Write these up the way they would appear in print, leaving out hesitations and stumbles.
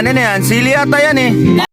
yan? Ano yan? Sili ata yan eh.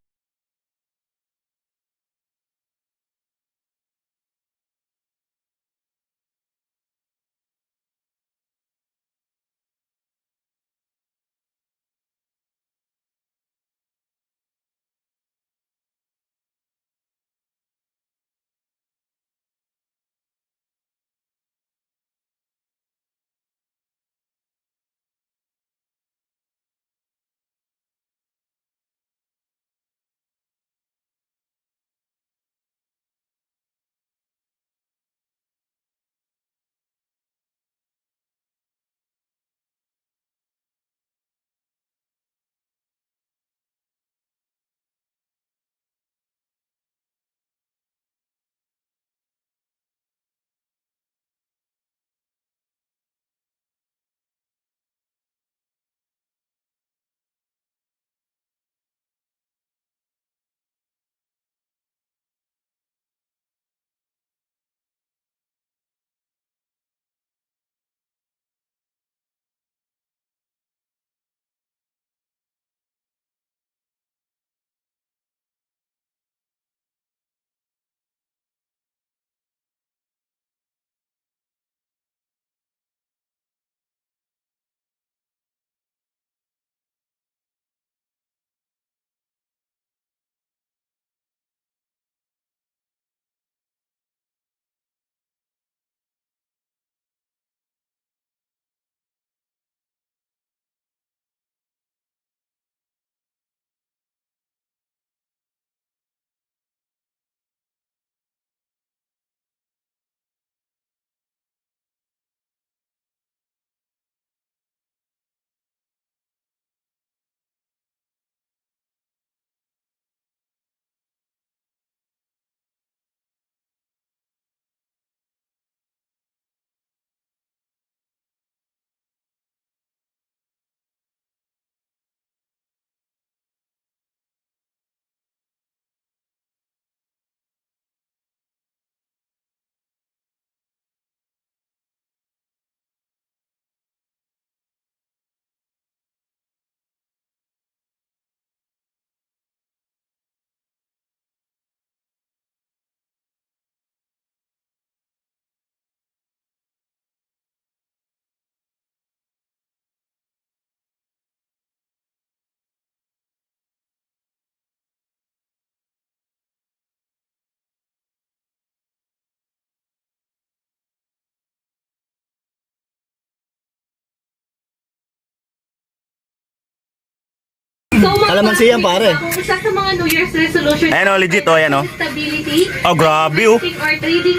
Kalamansi yan, pare. Isa sa mga New Year's resolution. Ayan o, legit o, ayan o. Stability. Oh, grabe oh.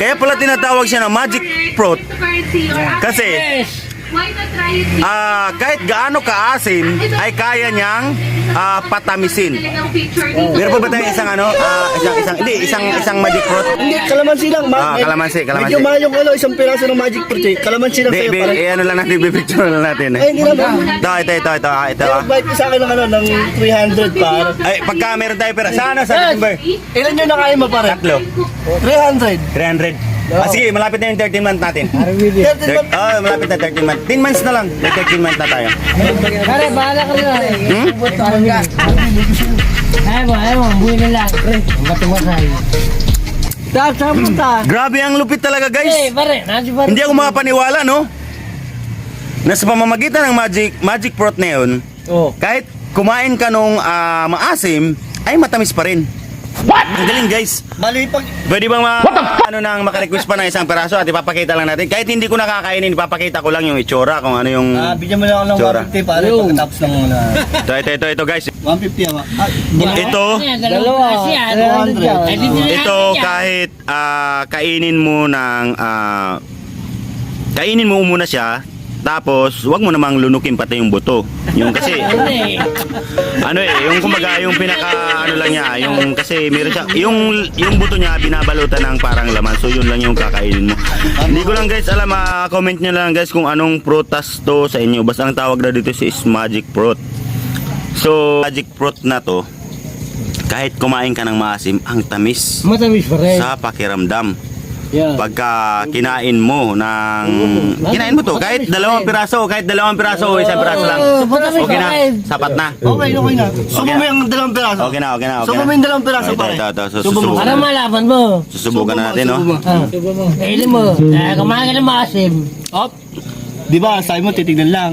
Kaya pala tinatawag siya na Magic Fruit. Kasi, why not try it? kahit gaano kaasim, ay kaya niyang patamisin. Meron pa ba tayong isang ano? Isang Magic Fruit? Hindi, kalamansi lang. Kalamansi. Medyo mahal yung isang piraso ng Magic Fruit eh. Kalamansi lang sa'yo, pare. Ano lang natin, bipicture lang natin. Ay, hindi naman. Ito. Bite ko sa akin ng 300, pare. Ay, pagka meron tayo pera. Sana sa December? Ilan yung nakain mo, pare? 300. 300. Sige, malapit na yung 13 month natin. 13 months. Malapit na 13 month. 10 months na lang. May 13 month na tayo. Pare, bahala ka na. Ayaw mo, buhay na lang. Matumasay. Saan punta? Grabe ang lupit talaga, guys. Pare, Hindi ako makapaniwala, no? Nasa pamamagitan ng Magic Fruit na yun, kahit kumain ka nung maasim, ay matamis pa rin. What? Ang galing, guys. Bali, pag... Pwede bang makarequest pa ng isang peraso at ipapakita lang natin? Kahit hindi ko nakakainin, ipapakita ko lang yung itsura, kung ano yung... bigyan mo lang ako ng tsura. 150, pare. Pagkatapos ng muna. Ito, guys. 150, ama. Ito, Dalawa. ito kahit kainin mo muna siya, tapos wag mo namang lunukin pati yung buto. Yung kasi yung kumbaga yung pinaka lang niya, yung kasi meron siya yung buto niya binabalutan ng parang laman. So yun lang yung kakainin mo. Hindi ko lang guys alam, comment niyo lang guys kung anong prutas to sa inyo. Basta ang tawag na dito is Magic Fruit. So Magic Fruit na to, kahit kumain ka ng maasim, ang tamis. Matamis pa rin. Sa pakiramdam. Yeah. pagka kinain mo ng kinain mo to kahit 2 piraso, kahit 2 piraso o 1 piraso lang. Okay na, sapat na. Okay na. Subo mo yung 2 piraso. Okay na. Subo mo yung 2 piraso, pare. Ito, Subo mo. Ano malaban mo? susubukan na natin, no? Kailin mo. Kumain ka ng maasim. Op. Di ba, sabi mo titignan lang.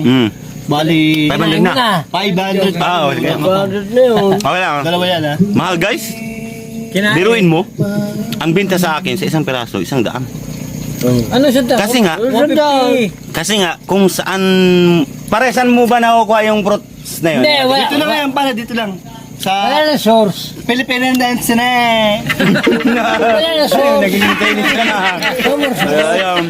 Bali, 500 na. 500. Okay. Bakit na yun? Okay lang. Dalawa yan, ha? Mahal, guys. Biruin mo, ang binta sa akin sa 1 piraso, 100. Ano siya daw? Kasi nga, kung saan, paresan mo ba nakukuha yung fruits na yun? Hindi, wala. Dito lang yan, pare, dito lang. Wala Sa na source. Philippine Dance na eh. Wala na source. Naging Chinese ka na. Ayun.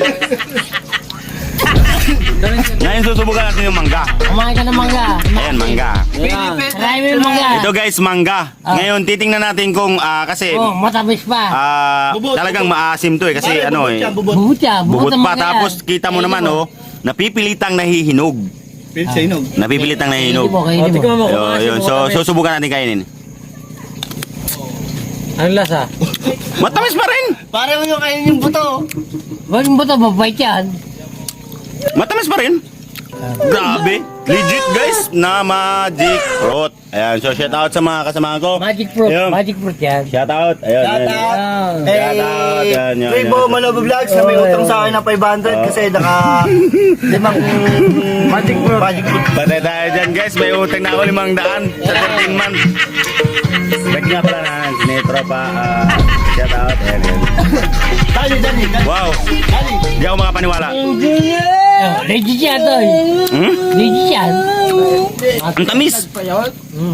Ngayon susubukan natin yung mangga. Kumain ka ng mangga. Ayan, mangga. Try mo yung mangga. Ito guys, mangga. Ngayon, titingnan natin kung, kasi, Oh, matamis pa. talagang maasim to eh. Kasi Pare, ano bubot eh, yan, bubot. Bubot siya. bubot ang pa. mangga Tapos yan. kita mo naman oh, napipilitang nahihinog. Pwede sa inog. Napipilitang nahihinog. Kainin mo. Yun. So, susubukan natin kainin. Ang lasa? Matamis pa rin! Pare mo yung kainin yung buto. Wag mo ito, babait yan. Matamis pa rin. Grabe. Legit guys, na magic fruit. Ayan, so shout out sa mga kasama ko. Magic fruit. Ayun. Magic fruit yan. Shout out. Ayun. Shout ayun. out. Shout out. Yan, yan, Ribo yan. Malobo Vlogs na may utang sa akin na 500 kasi naka 5 magic fruit. Patay tayo dyan guys, may utang na ako 500 sa 13 months. Check nga pala na, sinetro pa. Shout out. Ayan, ayan. Dali. Wow. Hindi ako makapaniwala. Legit yan to. Legit yan. Ang tamis.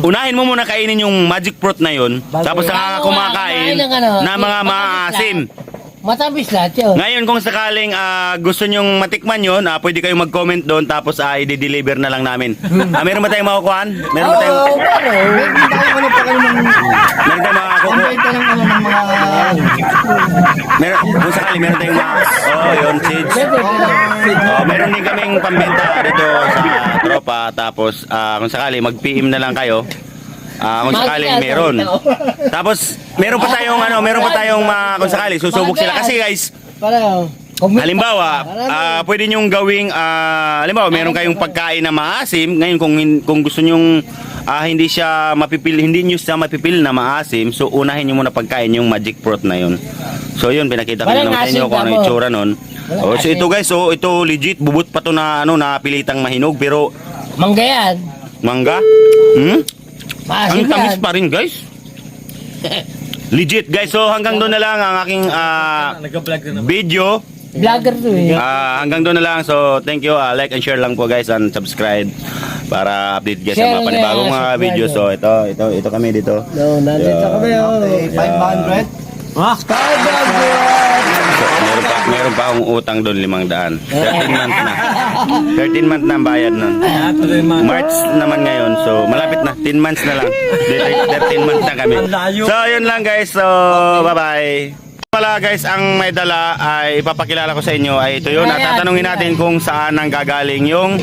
Unahin mo muna kainin yung magic fruit na yun. Tapos saka kumakain na mga maasim. Matamis lahat yun. Ngayon kung sakaling gusto nyong matikman yun, pwede kayong mag-comment doon tapos i-deliver na lang namin. Meron ba tayong makukuhaan? Meron ba tayong meron tayong makakukuha? Benta ng ano ng mga Meron, kung sakali meron tayong yun, seeds. Meron din kaming pambenta dito sa tropa. Tapos kung sakali mag-PM na lang kayo. Kung sakaling meron. Tapos meron pa tayong kung sakali susubok sila kasi guys, halimbawa, pwede nyong gawing halimbawa, meron kayong pagkain na maasim. Ngayon kung gusto nyong hindi nyo siya mapipil na maasim, so unahin nyo muna pagkain yung magic fruit na yun. So yun, pinakita ko naman sa inyo kung ano yung itsura nun. So ito guys, ito legit, bubot pa to na napilitang mahinog, pero Mangga yan. mangga? Maasim Ang tamis yan. pa rin guys. Legit guys, so hanggang doon na lang ang aking video. Vlogger to eh. Hanggang doon na lang. So thank you. Like and share lang po guys and subscribe para update guys sa Share mga panibagong mga subscribe. videos. So ito kami dito. Nandito kami. okay, 500. So, meron pa akong utang doon 500. 13 months na. 13 months na ang bayad nun. March naman ngayon. So malapit na. 10 months na lang. 13 months na kami. So yun lang guys. So bye-bye. Pala guys, ang may dala ay ipapakilala ko sa inyo ay ito yun. At tatanungin natin kung saan nang gagaling yung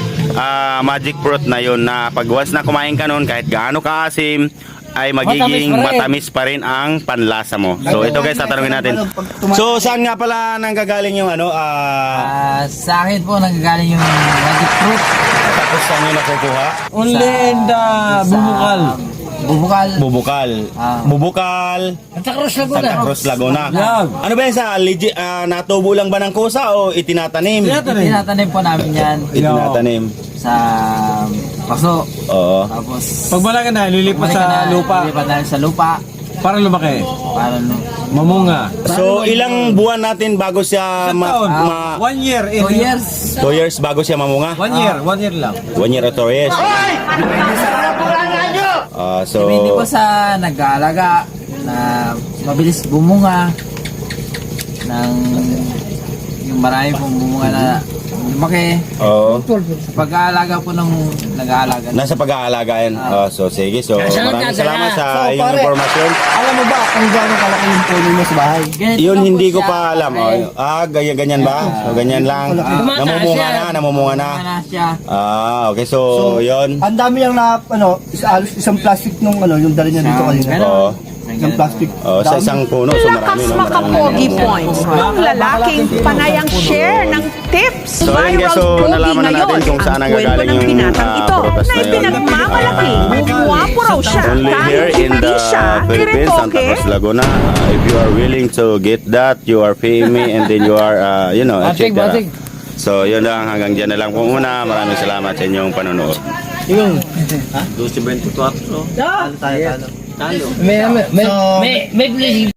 magic fruit na yun, na pag once na kumain ka nun, kahit gaano kaasim, ay magiging matamis pa rin ang panlasa mo. So ito guys, tatanungin natin. So saan nga pala nang gagaling yung Sa akin po nanggagaling yung magic fruit. tapos saan nyo nakukuha? Only in the Bubukal. Bubukal. Bubukal. Santa Cruz Laguna. Santa Cruz, Laguna. Yeah. Ano ba yan sa legit, natubo lang ba ng kusa o itinatanim? Tinatanim po namin yan Itinatanim. sa paso. Oo. Tapos Pag malaki na, lilipat sa lupa Lilipat namin sa lupa. para lumaki. Para Mamunga. So ilang buwan natin bago siya Taon. 1 year. 2 years. 2 years bago siya mamunga? 1 year. 1 year lang. 1 year or 2 years. So Depende po sa nag-aalaga na mabilis bumunga ng yung marami pong bumunga na lumaki. oo. Sa pag-aalaga po ng nag-aalaga. Nasa pag-aalaga yan. So sige. So maraming salamat sa So, iyong pare, informasyon. Alam mo ba kung gaano kalaki yung puno mo sa bahay? Ganito Yun lang po hindi ko siya, pa alam. pare. Ganyan ba? So ganyan lang. Namumunga na. Bumunga na siya. Okay. So yun. Ang dami lang na halos isang plastic nung yung dala niya dito kanina. Ganun. Oo. Ng plastic. Oh, sa isang puno, so marami, no? Makapogi Marami. points. Ang lalaking panayang share ng tips. So, ayun guys, so Viral nalaman na pogi natin ngayon. kung saan Ang kwento nagagaling ng yung binatang ito prutas na na yun. ipinagmamalaki. Guwapo raw siya. Only here Kahit in hindi the siya Philippines, Santa diretoke. Cruz, Laguna. If you are willing to get that, you are paying me and then you are, check that. Batik. So, yun lang. Hanggang dyan na lang po muna. Maraming salamat sa inyong panonood. Yung. 12.24. May